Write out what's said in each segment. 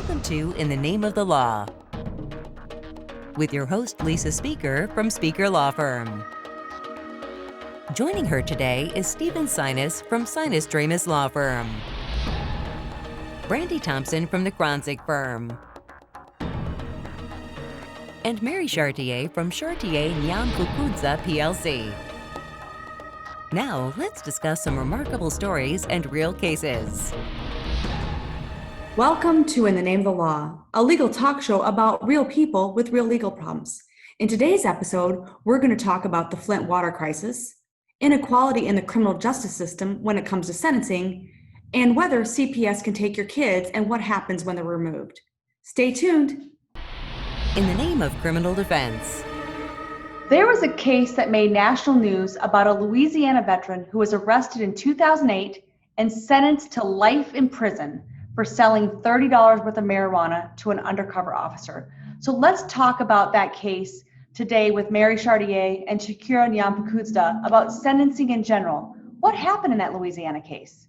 Welcome to In the Name of the Law, with your host, Lisa Speaker from Speaker Law Firm. Joining her today is Stephen Sinas from Sinas Dramis Law Firm, Brandy Thompson from the Kronzek firm, and Mary Chartier from Chartier Nyamfukudza PLC. Now, let's discuss some remarkable stories and real cases. Welcome to In the Name of the Law, a legal talk show about real people with real legal problems. In today's episode, we're going to talk about the Flint water crisis, inequality in the criminal justice system when it comes to sentencing, and whether CPS can take your kids and what happens when they're removed. Stay tuned. In the name of criminal defense. There was a case that made national news about a Louisiana veteran who was arrested in 2008 and sentenced to life in prison for selling $30 worth of marijuana to an undercover officer. So let's talk about that case today with Mary Chartier and Chartier Nyamfukudza about sentencing in general. What happened in that Louisiana case?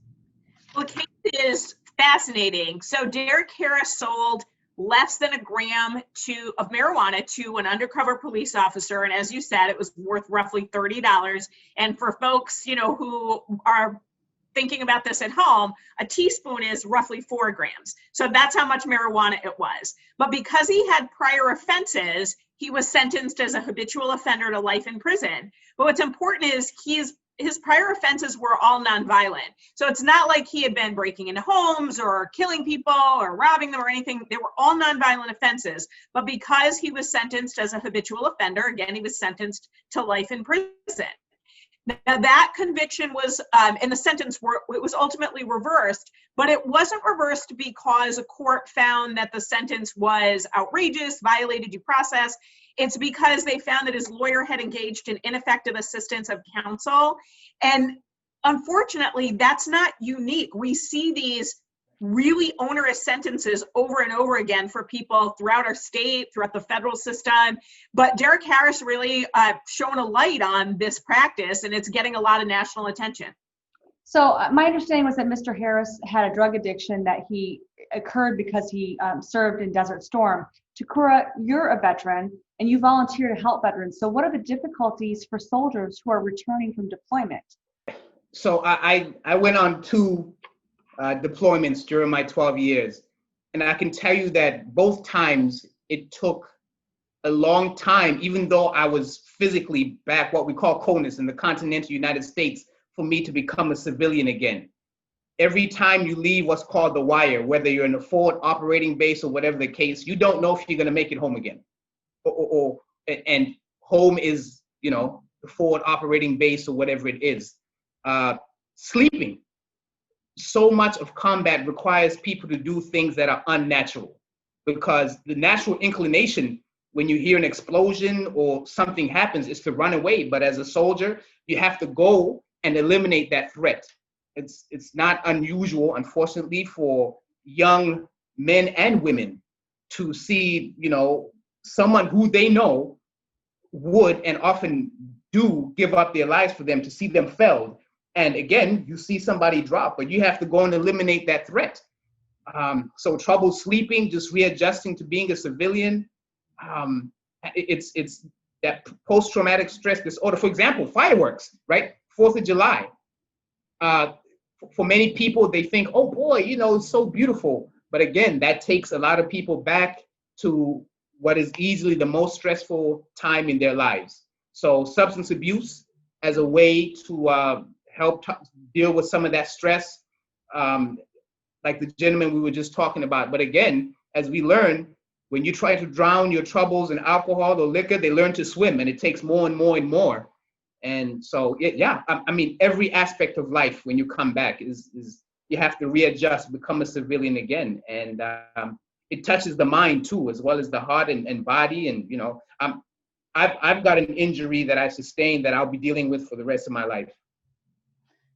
Well, the case is fascinating. So Derek Harris sold less than a gram of marijuana to an undercover police officer. And as you said, it was worth roughly $30. And for folks, who are thinking about this at home, a teaspoon is roughly 4 grams. So that's how much marijuana it was. But because he had prior offenses, he was sentenced as a habitual offender to life in prison. But what's important is his prior offenses were all nonviolent. So it's not like he had been breaking into homes or killing people or robbing them or anything. They were all nonviolent offenses. But because he was sentenced as a habitual offender, again, he was sentenced to life in prison. Now that conviction was, and the sentence it was ultimately reversed, but it wasn't reversed because a court found that the sentence was outrageous, violated due process. It's because they found that his lawyer had engaged in ineffective assistance of counsel. And unfortunately, that's not unique. We see these really onerous sentences over and over again for people throughout our state, throughout the federal system. But Derek Harris really shone a light on this practice, and it's getting a lot of national attention. So my understanding was that Mr. Harris had a drug addiction that he occurred because he served in Desert Storm. Takura, you're a veteran and you volunteer to help veterans. So what are the difficulties for soldiers who are returning from deployment? So I went on 2 deployments during my 12 years. And I can tell you that both times it took a long time, even though I was physically back, what we call CONUS in the continental United States, for me to become a civilian again. Every time you leave what's called the wire, whether you're in a forward operating base or whatever the case, you don't know if you're gonna make it home again. And home is, the forward operating base or whatever it is. Sleeping. So much of combat requires people to do things that are unnatural, because the natural inclination when you hear an explosion or something happens is to run away. But as a soldier, you have to go and eliminate that threat. It's not unusual, unfortunately, for young men and women to see, someone who they know would and often do give up their lives for them, to see them felled. And again, you see somebody drop, but you have to go and eliminate that threat. So trouble sleeping, just readjusting to being a civilian. It's that post-traumatic stress disorder. For example, fireworks, right? 4th of July. For many people, they think, oh boy, it's so beautiful. But again, that takes a lot of people back to what is easily the most stressful time in their lives. So substance abuse as a way to help deal with some of that stress, like the gentleman we were just talking about. But again, as we learn, when you try to drown your troubles in alcohol or liquor, they learn to swim, and it takes more and more and more. And so, every aspect of life when you come back is you have to readjust, become a civilian again. And it touches the mind too, as well as the heart and body. And, I've got an injury that I sustained that I'll be dealing with for the rest of my life.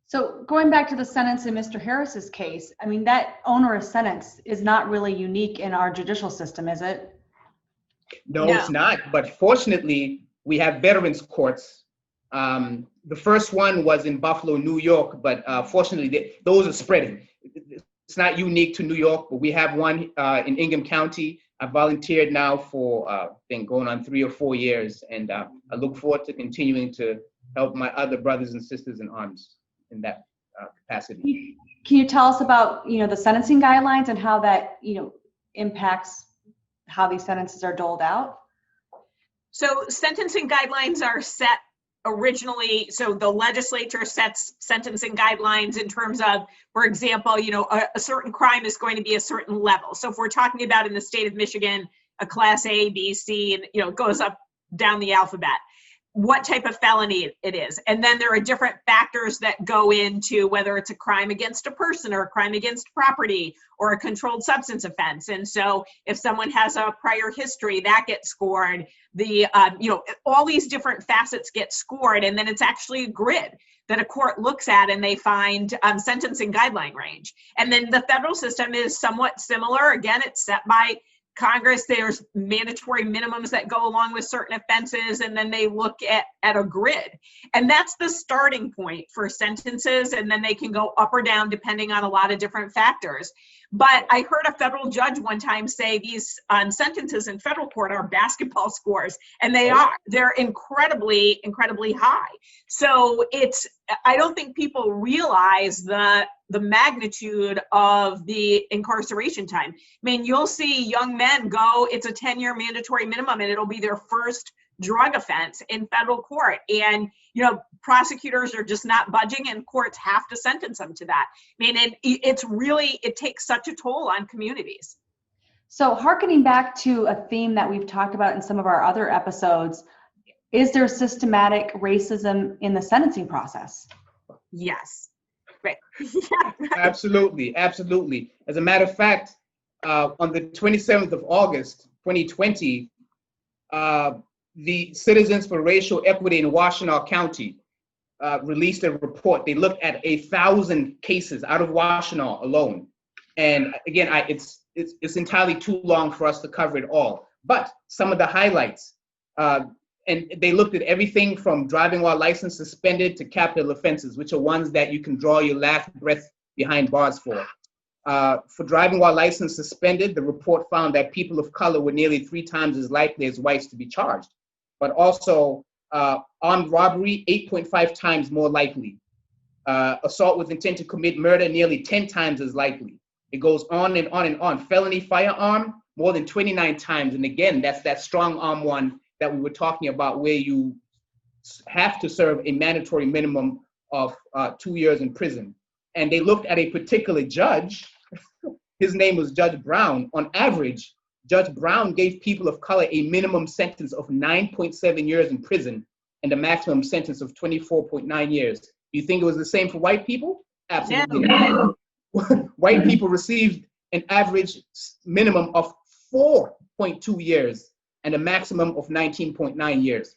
So going back to the sentence in Mr. Harris's case, that onerous sentence is not really unique in our judicial system, is it? No, it's not. But fortunately, we have veterans courts. The first one was in Buffalo, New York, but fortunately, those are spreading. it's not unique to New York, but we have one in Ingham County. I volunteered now for, been going on 3 or 4 years, and I look forward to continuing to help my other brothers and sisters in arms in that capacity. Can you tell us about, the sentencing guidelines and how that, impacts how these sentences are doled out? So sentencing guidelines are set originally, so the legislature sets sentencing guidelines in terms of, for example, a certain crime is going to be a certain level. So if we're talking about in the state of Michigan, a class A, B, C, and it goes up down the alphabet, what type of felony it is. And then there are different factors that go into whether it's a crime against a person or a crime against property or a controlled substance offense. And so if someone has a prior history, that gets scored. All these different facets get scored, and then it's actually a grid that a court looks at and they find sentencing guideline range. And then the federal system is somewhat similar. Again, it's set by Congress. There's mandatory minimums that go along with certain offenses, and then they look at a grid. And that's the starting point for sentences, and then they can go up or down depending on a lot of different factors. But I heard a federal judge one time say these sentences in federal court are basketball scores, and they are. They're incredibly, incredibly high. So I don't think people realize the magnitude of the incarceration time. I mean, you'll see young men go, it's a 10-year mandatory minimum, and it'll be their first drug offense in federal court. And, prosecutors are just not budging, and courts have to sentence them to that. I mean, it takes such a toll on communities. So hearkening back to a theme that we've talked about in some of our other episodes, is there systematic racism in the sentencing process? Yes. Right. Absolutely. Absolutely. As a matter of fact, on the 27th of August, 2020, the Citizens for Racial Equity in Washtenaw County released a report. They looked at 1,000 cases out of Washtenaw alone. And again, it's entirely too long for us to cover it all. But some of the highlights, and they looked at everything from driving while license suspended to capital offenses, which are ones that you can draw your last breath behind bars for. For driving while license suspended, the report found that people of color were nearly 3 times as likely as whites to be charged, but also armed robbery, 8.5 times more likely. Assault with intent to commit murder, nearly 10 times as likely. It goes on and on and on. Felony firearm, more than 29 times. And again, that's that strong arm one that we were talking about, where you have to serve a mandatory minimum of 2 years in prison. And they looked at a particular judge. His name was Judge Brown. On average, Judge Brown gave people of color a minimum sentence of 9.7 years in prison and a maximum sentence of 24.9 years. Do you think it was the same for white people? Absolutely. Yeah. White people received an average minimum of 4.2 years and a maximum of 19.9 years.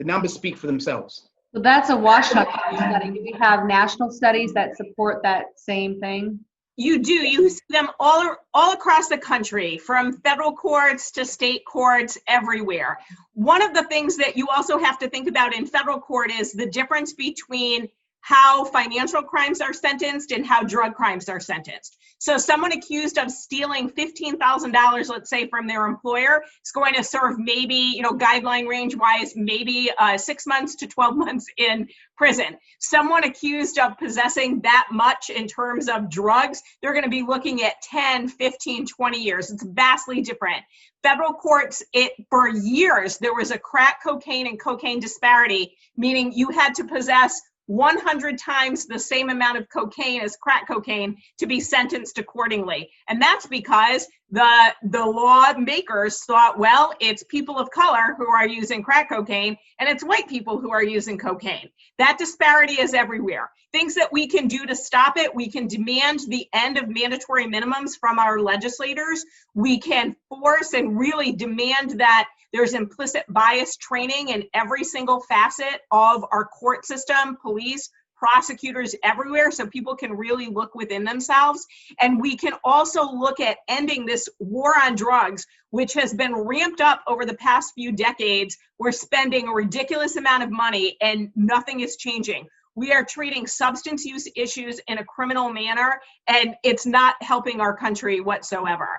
The numbers speak for themselves. So that's a Washtenaw County study. Do we have national studies that support that same thing? You do. You see them all across the country, from federal courts to state courts, everywhere. One of the things that you also have to think about in federal court is the difference between how financial crimes are sentenced and how drug crimes are sentenced. So someone accused of stealing $15,000, let's say, from their employer is going to serve maybe, guideline range wise, maybe 6 months to 12 months in prison. Someone accused of possessing that much in terms of drugs, they're going to be looking at 10, 15, 20 years. It's vastly different. Federal courts, for years, there was a crack cocaine and cocaine disparity, meaning you had to possess 100 times the same amount of cocaine as crack cocaine to be sentenced accordingly. And that's because the lawmakers thought, well, it's people of color who are using crack cocaine and it's white people who are using cocaine. That disparity is everywhere. Things that we can do to stop it: we can demand the end of mandatory minimums from our legislators. We can force and really demand that there's implicit bias training in every single facet of our court system, police, prosecutors, everywhere, so people can really look within themselves. And we can also look at ending this war on drugs, which has been ramped up over the past few decades. We're spending a ridiculous amount of money and nothing is changing. We are treating substance use issues in a criminal manner, and it's not helping our country whatsoever.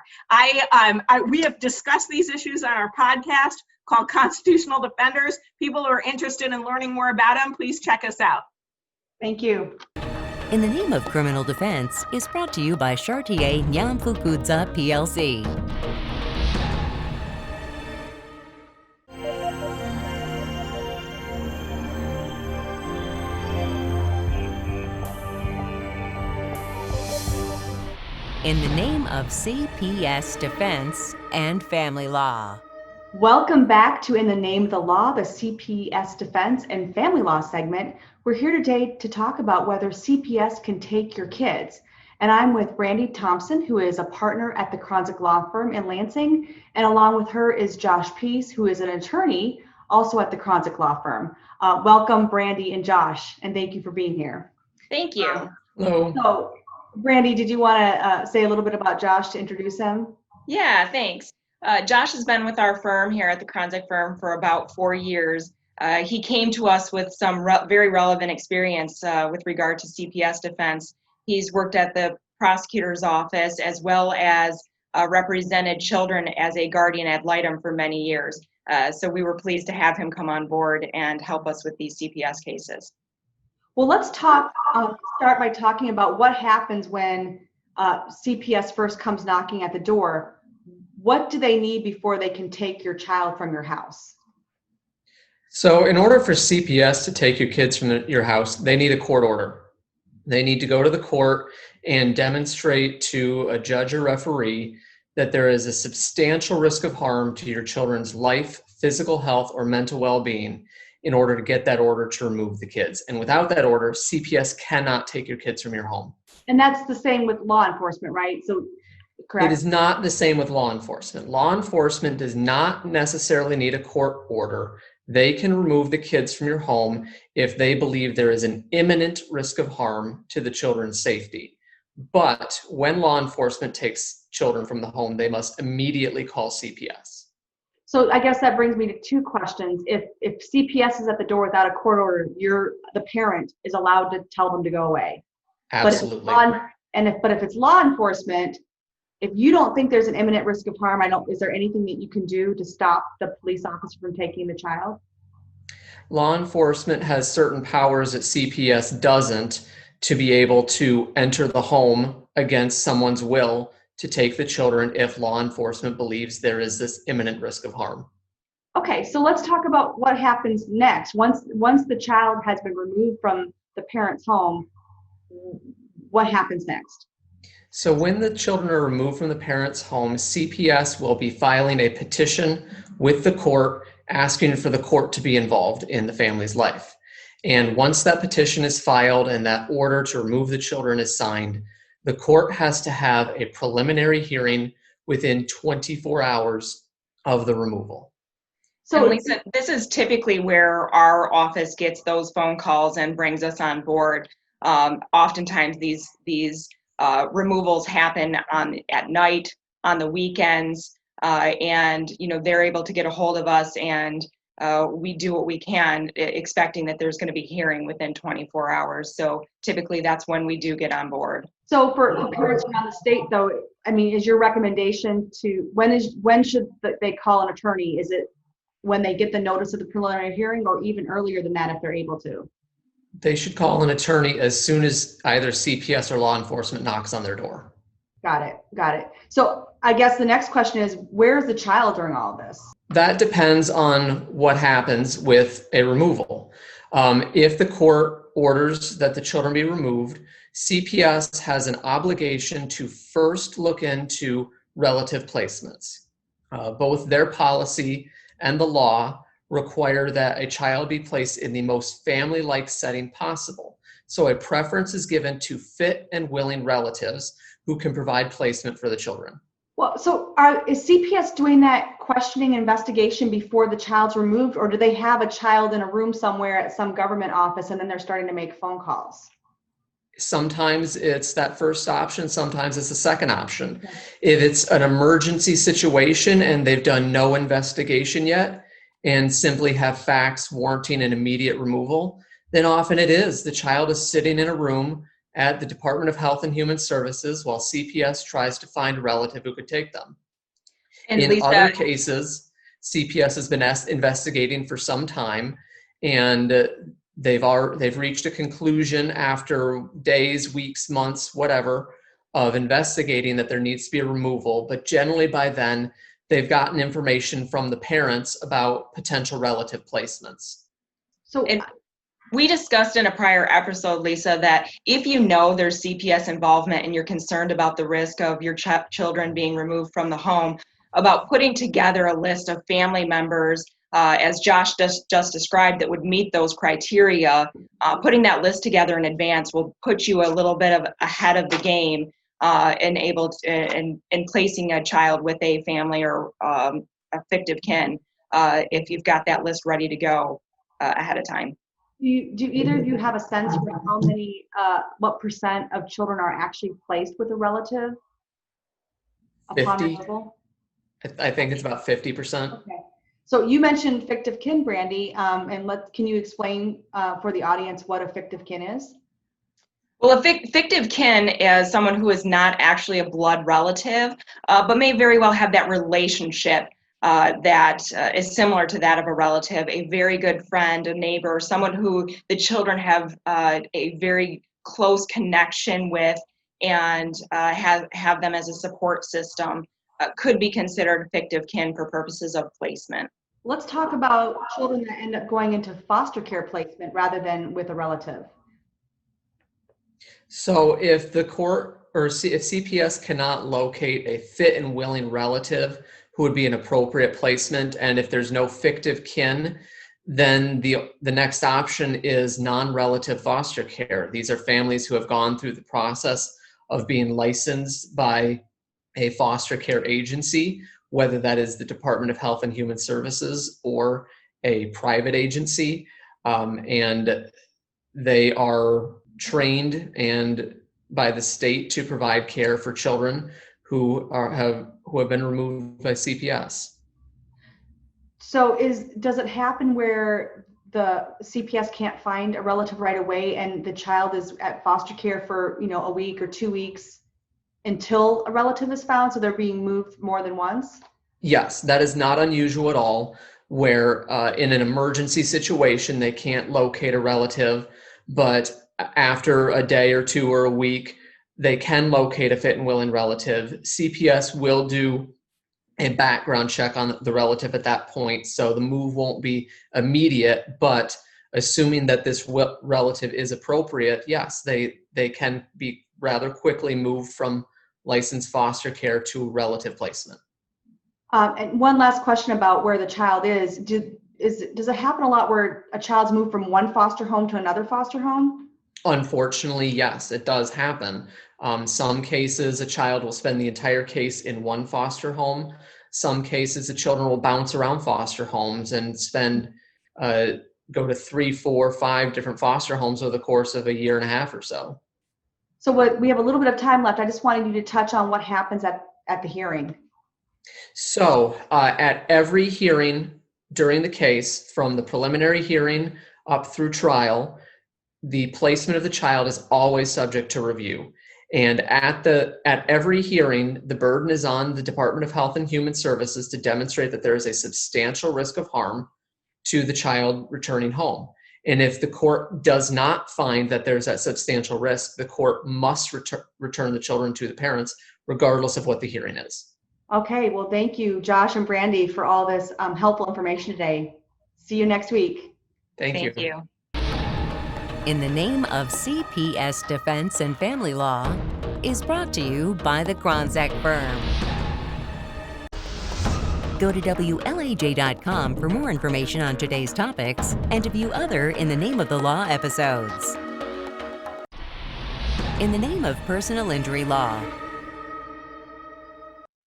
We have discussed these issues on our podcast called Constitutional Defenders. People who are interested in learning more about them, please check us out. Thank you. In the Name of Criminal Defense is brought to you by Chartier Nyamfukudza PLC. In the name of CPS Defense and Family Law. Welcome back to In the Name of the Law, the CPS Defense and Family Law segment. We're here today to talk about whether CPS can take your kids. And I'm with Brandy Thompson, who is a partner at the Kronzek law firm in Lansing. And along with her is Josh Peace, who is an attorney also at the Kronzek law firm. Welcome, Brandy and Josh, and thank you for being here. Thank you. Hello. So, Brandy, did you want to say a little bit about Josh to introduce him? Yeah, thanks. Josh has been with our firm here at the Kronzek firm for about 4 years. He came to us with some very relevant experience with regard to CPS defense. He's worked at the prosecutor's office as well as represented children as a guardian ad litem for many years. So we were pleased to have him come on board and help us with these CPS cases. Well, let's start by talking about what happens when CPS first comes knocking at the door. What do they need before they can take your child from your house? So in order for CPS to take your kids from your house, they need a court order. They need to go to the court and demonstrate to a judge or referee that there is a substantial risk of harm to your children's life, physical health, or mental well-being in order to get that order to remove the kids. And without that order, CPS cannot take your kids from your home. And that's the same with law enforcement, right? So, correct? It is not the same with law enforcement. Law enforcement does not necessarily need a court order. They can remove the kids from your home if they believe there is an imminent risk of harm to the children's safety. But when law enforcement takes children from the home, they must immediately call CPS. So I guess that brings me to two questions. If CPS is at the door without a court order, the parent is allowed to tell them to go away. Absolutely. But if it's law enforcement, if you don't think there's an imminent risk of harm, is there anything that you can do to stop the police officer from taking the child? Law enforcement has certain powers that CPS doesn't to be able to enter the home against someone's will to take the children if law enforcement believes there is this imminent risk of harm. Okay, so let's talk about what happens next. Once the child has been removed from the parent's home, what happens next? So when the children are removed from the parent's home, CPS will be filing a petition with the court asking for the court to be involved in the family's life. And once that petition is filed and that order to remove the children is signed, the court has to have a preliminary hearing within 24 hours of the removal. So Lisa, this is typically where our office gets those phone calls and brings us on board. Oftentimes these removals happen at night, on the weekends, and they're able to get a hold of us, and we do what we can, expecting that there's going to be hearing within 24 hours. So typically that's when we do get on board. So for parents around the state, though, is your recommendation when should they call an attorney? Is it when they get the notice of the preliminary hearing, or even earlier than that if they're able to? They should call an attorney as soon as either CPS or law enforcement knocks on their door. Got it. So I guess the next question is, where's the child during all of this? That depends on what happens with a removal. If the court orders that the children be removed, CPS has an obligation to first look into relative placements. Both their policy and the law require that a child be placed in the most family-like setting possible. So a preference is given to fit and willing relatives who can provide placement for the children. Well, so is CPS doing that questioning investigation before the child's removed, or do they have a child in a room somewhere at some government office and then they're starting to make phone calls? Sometimes it's that first option, sometimes it's the second option. Okay. If it's an emergency situation and they've done no investigation yet and simply have facts warranting an immediate removal, then often it is. The child is sitting in a room at the Department of Health and Human Services while CPS tries to find a relative who could take them. And In Lisa, other cases, CPS has been investigating for some time, and they've reached a conclusion after days, weeks, months, whatever, of investigating that there needs to be a removal. But generally by then, they've gotten information from the parents about potential relative placements. So and we discussed in a prior episode, Lisa, that if you know there's CPS involvement and you're concerned about the risk of your children being removed from the home, about putting together a list of family members, as Josh just described, that would meet those criteria. Putting that list together in advance will put you a little bit ahead of the game in placing a child with a family or a fictive kin, if you've got that list ready to go ahead of time. do either of you have a sense for how many, what % of children are actually placed with a relative upon 50. removal? I think it's about 50%. Okay. So you mentioned fictive kin, Brandy, and can you explain for the audience what a fictive kin is? Well, a fictive kin is someone who is not actually a blood relative, but may very well have that relationship that is similar to that of a relative, a very good friend, a neighbor, someone who the children have a very close connection with and have them as a support system, could be considered fictive kin for purposes of placement. Let's talk about children that end up going into foster care placement rather than with a relative. So if the court or if CPS cannot locate a fit and willing relative who would be an appropriate placement, and if there's no fictive kin, then the next option is non-relative foster care. These are families who have gone through the process of being licensed by a foster care agency, whether that is the Department of Health and Human Services or a private agency, and they are trained and by the state to provide care for children who have been removed by CPS. So does it happen where the CPS can't find a relative right away and the child is at foster care for, a week or 2 weeks until a relative is found, so they're being moved more than once? Yes, that is not unusual at all, where in an emergency situation, they can't locate a relative, but after a day or two or a week, they can locate a fit and willing relative. CPS will do a background check on the relative at that point, so the move won't be immediate, but assuming that this relative is appropriate, yes, they can be rather quickly moved from licensed foster care to relative placement. And one last question about where the child is. Does it happen a lot where a child's moved from one foster home to another foster home? Unfortunately, yes, it does happen. Some cases, a child will spend the entire case in one foster home. Some cases, the children will bounce around foster homes and go to 3, 4, 5 different foster homes over the course of a year and a half or so. So we have a little bit of time left. I just wanted you to touch on what happens at the hearing. So at every hearing during the case, from the preliminary hearing up through trial, the placement of the child is always subject to review. And at every hearing, the burden is on the Department of Health and Human Services to demonstrate that there is a substantial risk of harm to the child returning home. And if the court does not find that there's that substantial risk, the court must return the children to the parents, regardless of what the hearing is. Okay, well, thank you, Josh and Brandy, for all this helpful information today. See you next week. Thank you. Thank you. In the Name of CPS Defense and Family Law is brought to you by the Kronzek firm. Go to WLAJ.com for more information on today's topics and to view other In the Name of the Law episodes. In the Name of Personal Injury Law.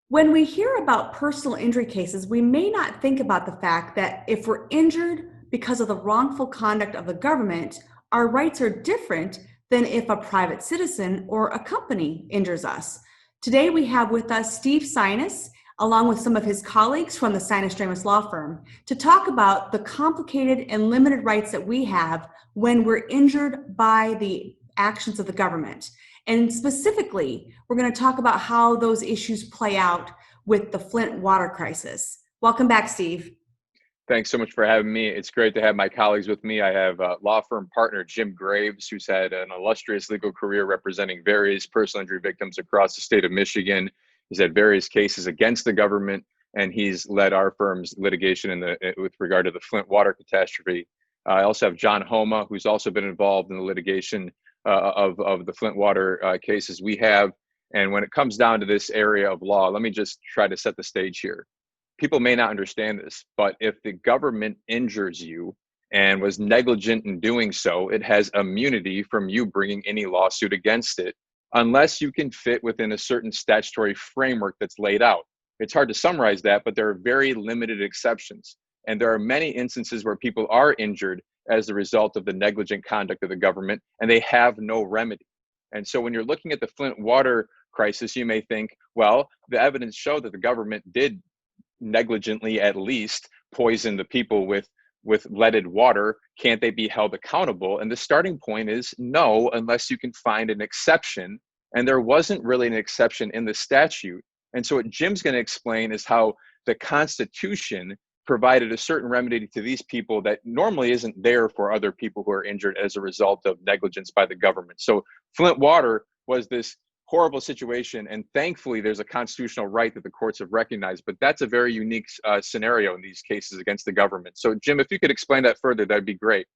When we hear about personal injury cases, we may not think about the fact that if we're injured because of the wrongful conduct of the government, our rights are different than if a private citizen or a company injures us. Today we have with us Steve Sinas, along with some of his colleagues from the Sinas Dramis law firm, to talk about the complicated and limited rights that we have when we're injured by the actions of the government. And specifically, we're going to talk about how those issues play out with the Flint water crisis. Welcome back, Steve. Thanks so much for having me. It's great to have my colleagues with me. I have law firm partner Jim Graves, who's had an illustrious legal career representing various personal injury victims across the state of Michigan. He's had various cases against the government, and he's led our firm's litigation with regard to the Flint water catastrophe. I also have John Homa, who's also been involved in the litigation of the Flint water cases we have. And when it comes down to this area of law, let me just try to set the stage here. People may not understand this, but if the government injures you and was negligent in doing so, it has immunity from you bringing any lawsuit against it, unless you can fit within a certain statutory framework that's laid out. It's hard to summarize that, but there are very limited exceptions. And there are many instances where people are injured as a result of the negligent conduct of the government, and they have no remedy. And so when you're looking at the Flint water crisis, you may think, well, the evidence showed that the government did negligently at least poison the people with leaded water. Can't they be held accountable? And the starting point is no, unless you can find an exception. And there wasn't really an exception in the statute. And so what Jim's going to explain is how the Constitution provided a certain remedy to these people that normally isn't there for other people who are injured as a result of negligence by the government. So Flint water was this horrible situation, and thankfully there's a constitutional right that the courts have recognized, but that's a very unique scenario in these cases against the government. So Jim, if you could explain that further, that'd be great.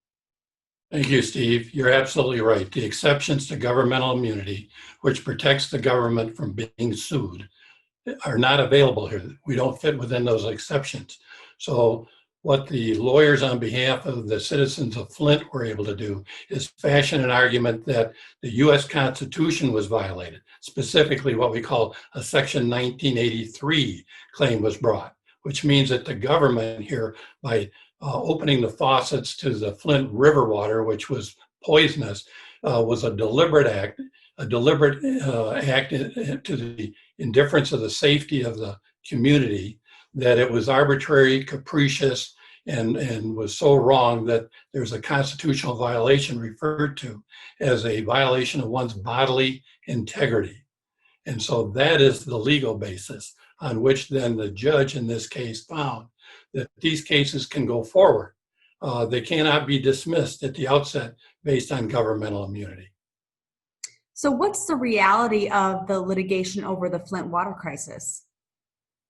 Thank you, Steve. You're absolutely right. The exceptions to governmental immunity, which protects the government from being sued, are not available here. We don't fit within those exceptions. So what the lawyers on behalf of the citizens of Flint were able to do is fashion an argument that the U.S. Constitution was violated. Specifically, what we call a Section 1983 claim was brought, which means that the government here, by opening the faucets to the Flint River water, which was poisonous, was a deliberate act to the indifference of the safety of the community, that it was arbitrary, capricious, and was so wrong that there's a constitutional violation referred to as a violation of one's bodily integrity. And so that is the legal basis on which then the judge in this case found that these cases can go forward. They cannot be dismissed at the outset based on governmental immunity. So what's the reality of the litigation over the Flint water crisis?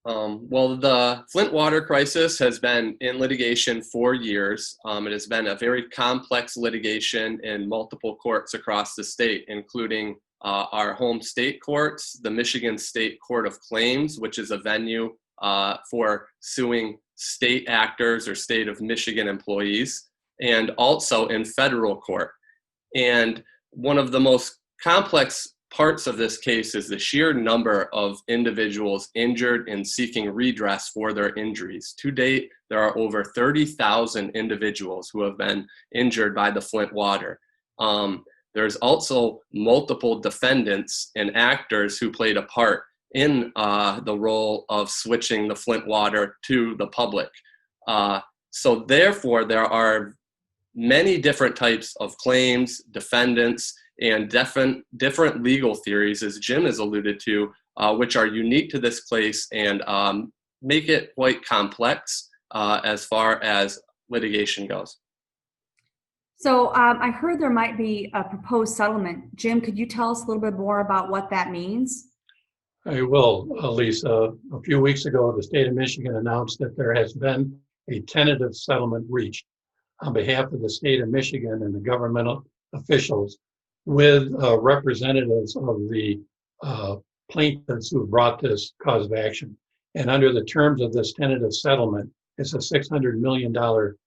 Well, the Flint water crisis has been in litigation for years. It has been a very complex litigation in multiple courts across the state, including our home state courts, the Michigan State Court of Claims, which is a venue for suing state actors or state of Michigan employees, and also in federal court. And one of the most complex parts of this case is the sheer number of individuals injured and seeking redress for their injuries. To date, there are over 30,000 individuals who have been injured by the Flint water. There's also multiple defendants and actors who played a part in the role of switching the Flint water to the public. So therefore, there are many different types of claims, defendants, and different legal theories, as Jim has alluded to, which are unique to this case and make it quite complex as far as litigation goes. So I heard there might be a proposed settlement. Jim, could you tell us a little bit more about what that means? I will, Lisa. A few weeks ago, the state of Michigan announced that there has been a tentative settlement reached on behalf of the state of Michigan and the governmental officials with representatives of the plaintiffs who brought this cause of action. And under the terms of this tentative settlement, it's a $600 million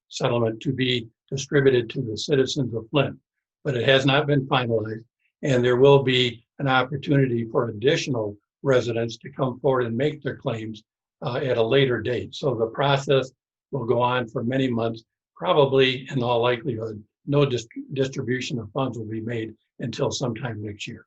settlement to be distributed to the citizens of Flint. But it has not been finalized, and there will be an opportunity for additional residents to come forward and make their claims at a later date. So the process will go on for many months. Probably, in all likelihood, no distribution of funds will be made until sometime next year.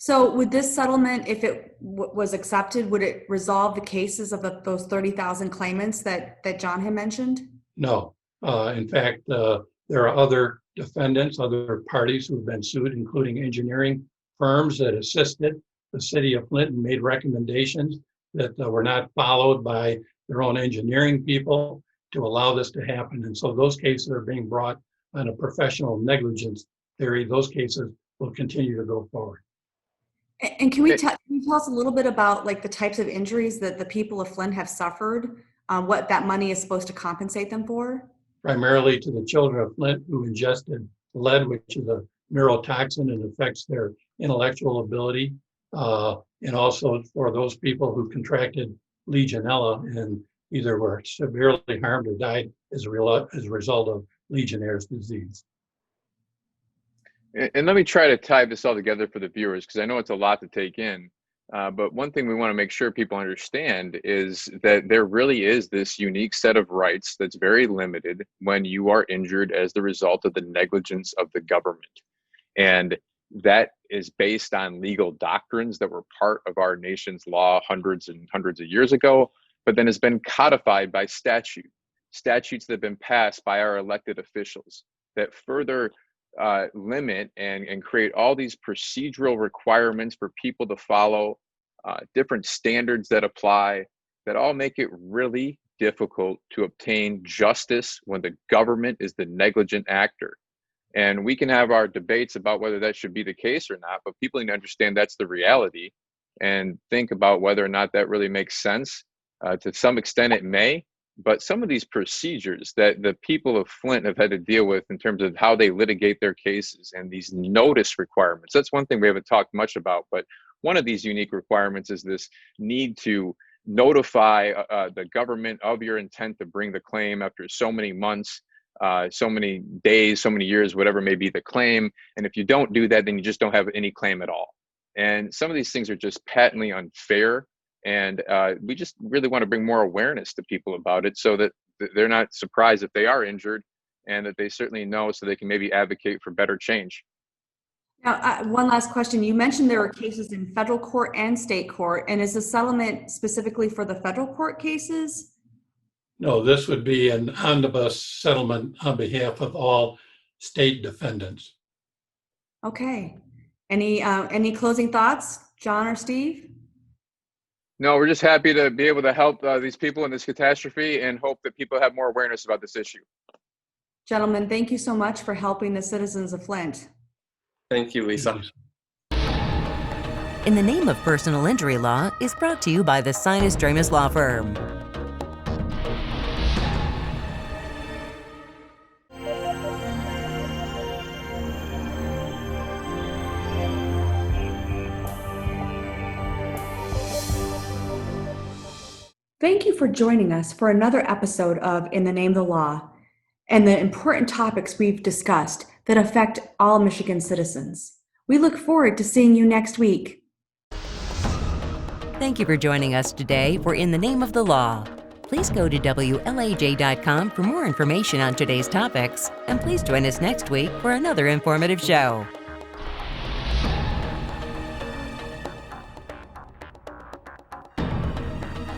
So would this settlement, if it was accepted, would it resolve the cases of those 30,000 claimants that John had mentioned? No. In fact, there are other defendants, other parties who've been sued, including engineering firms that assisted the city of Flint and made recommendations that were not followed by their own engineering people to allow this to happen. And so those cases are being brought on a professional negligence theory. Those cases will continue to go forward. And can you tell us a little bit about like the types of injuries that the people of Flint have suffered, what that money is supposed to compensate them for? Primarily to the children of Flint who ingested lead, which is a neurotoxin and affects their intellectual ability, and also for those people who contracted Legionella and either were severely harmed or died as a result of Legionnaire's disease. And let me try to tie this all together for the viewers, because I know it's a lot to take in. But one thing we want to make sure people understand is that there really is this unique set of rights that's very limited when you are injured as the result of the negligence of the government. And that is based on legal doctrines that were part of our nation's law hundreds and hundreds of years ago, but then has been codified by statutes that have been passed by our elected officials that further limit and create all these procedural requirements for people to follow, different standards that apply, that all make it really difficult to obtain justice when the government is the negligent actor. And we can have our debates about whether that should be the case or not, but people need to understand that's the reality and think about whether or not that really makes sense. To some extent it may, but some of these procedures that the people of Flint have had to deal with in terms of how they litigate their cases and these notice requirements, that's one thing we haven't talked much about, but one of these unique requirements is this need to notify the government of your intent to bring the claim after so many months, so many days, so many years, whatever may be the claim. And if you don't do that, then you just don't have any claim at all. And some of these things are just patently unfair. And we just really want to bring more awareness to people about it so that they're not surprised if they are injured, and that they certainly know so they can maybe advocate for better change. Now, one last question. You mentioned there are cases in federal court and state court, and is the settlement specifically for the federal court cases? No, this would be an omnibus settlement on behalf of all state defendants. Okay. Any closing thoughts, John or Steve? No, we're just happy to be able to help these people in this catastrophe and hope that people have more awareness about this issue. Gentlemen, thank you so much for helping the citizens of Flint. Thank you, Lisa. In the Name of Personal Injury Law is brought to you by the Sinas Dramis Law Firm. Thank you for joining us for another episode of In the Name of the Law and the important topics we've discussed that affect all Michigan citizens. We look forward to seeing you next week. Thank you for joining us today for In the Name of the Law. Please go to WLAJ.com for more information on today's topics, and please join us next week for another informative show.